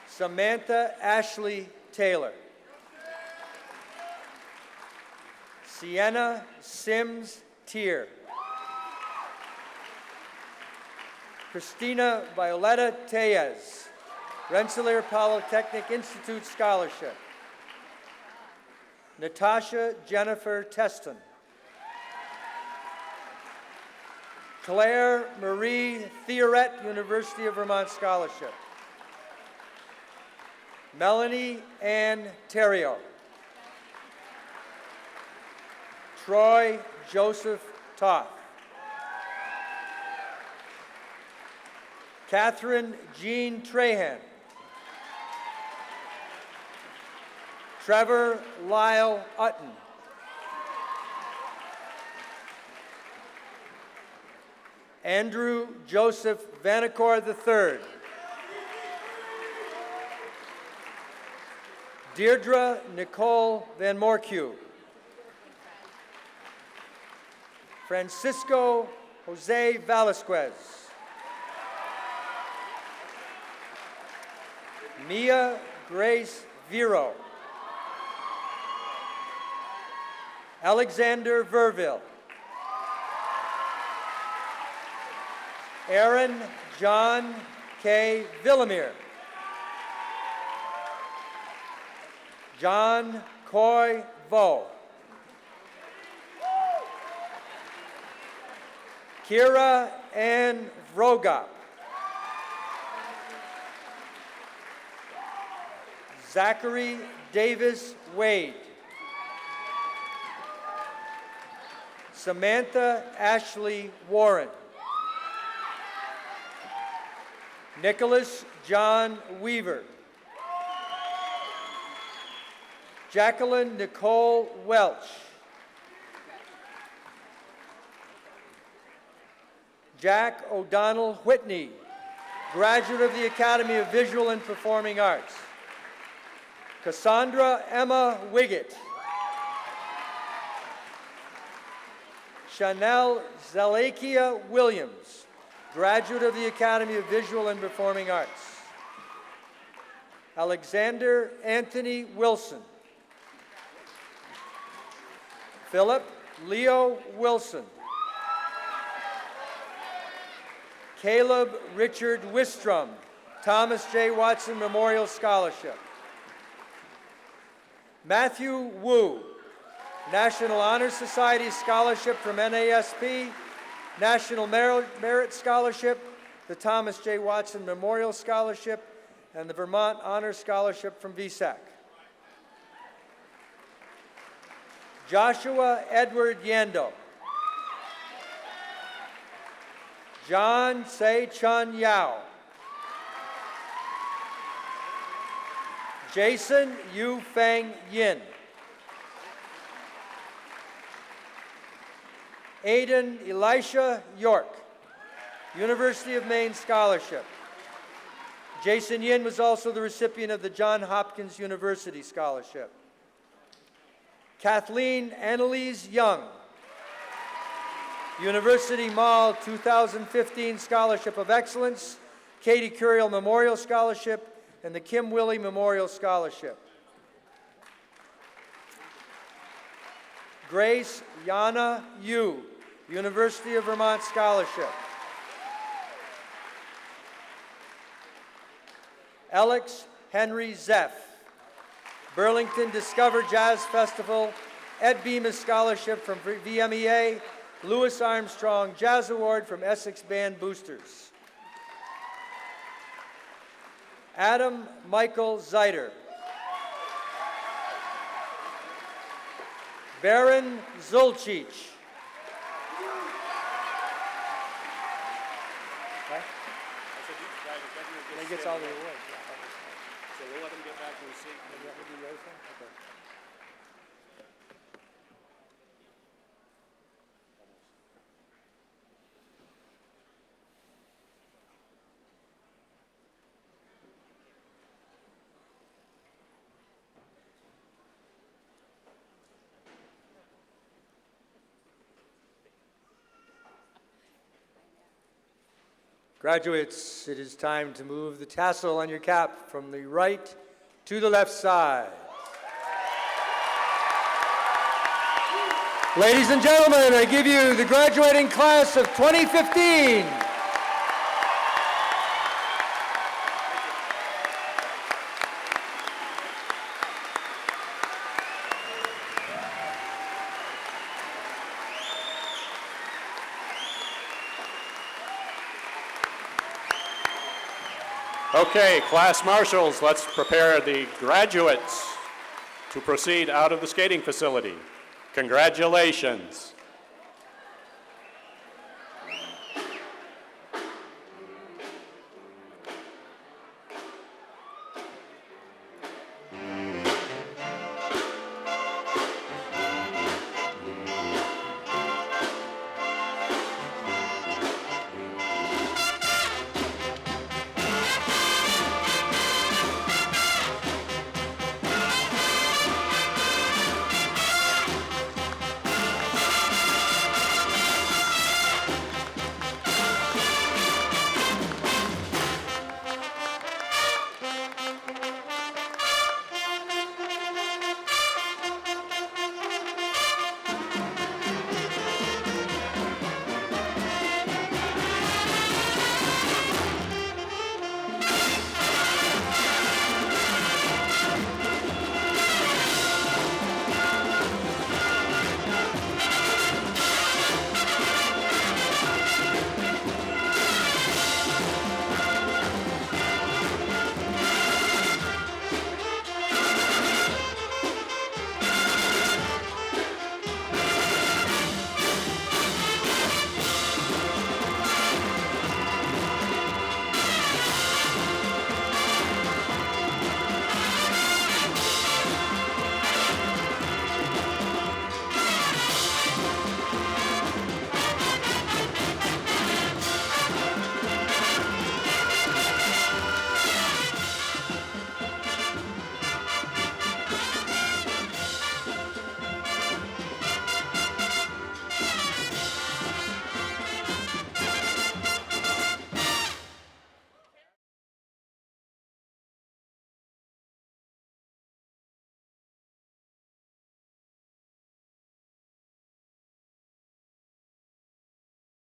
G: Samantha Ashley Taylor. Sienna Sims Tier. Christina Violetta Tellez, Rensselaer Polytechnic Institute Scholarship. Natasha Jennifer Teston. Claire Marie Theoret, University of Vermont Scholarship. Melanie Ann Terrio. Troy Joseph Toth. Catherine Jean Trahan. Trevor Lyle Utton. Andrew Joseph Vanacore III. Deirdre Nicole Van Morcue. Francisco Jose Velasquez. Mia Grace Vero. Alexander Verville. Aaron John K. Villamere. John Coy Vo. Kira Ann Vroga. Zachary Davis Wade. Samantha Ashley Warren. Nicholas John Weaver. Jacqueline Nicole Welch. Jack O'Donnell Whitney, graduate of the Academy of Visual and Performing Arts. Cassandra Emma Wiggett. Chanel Zalakia Williams, graduate of the Academy of Visual and Performing Arts. Alexander Anthony Wilson. Philip Leo Wilson. Caleb Richard Wistrom, Thomas J. Watson Memorial Scholarship. Matthew Wu, National Honor Society Scholarship from NASP, National Merit Scholarship, the Thomas J. Watson Memorial Scholarship, and the Vermont Honor Scholarship from VSAC. Joshua Edward Yando. John Se Chun Yao. Jason Yu Feng Yin. Aidan Elisha York, University of Maine Scholarship. Jason Yin was also the recipient of the Johns Hopkins University Scholarship. Kathleen Annalise Young, University Mall 2015 Scholarship of Excellence, Katie Curiel Memorial Scholarship, and the Kim Willie Memorial Scholarship. Grace Yana Yu, University of Vermont Scholarship. Alex Henry Zeff, Burlington Discover Jazz Festival, Ed Bemis Scholarship from VMEA, Louis Armstrong Jazz Award from Essex Band Boosters. Adam Michael Zeiter. Baron Zulcic. He gets all the awards.
C: So we'll let him get back to his seat.
G: Graduates, it is time to move the tassel on your cap from the right to the left side. Ladies and gentlemen, I give you the graduating class of 2015.
C: Okay, class marshals, let's prepare the graduates to proceed out of the skating facility. Congratulations.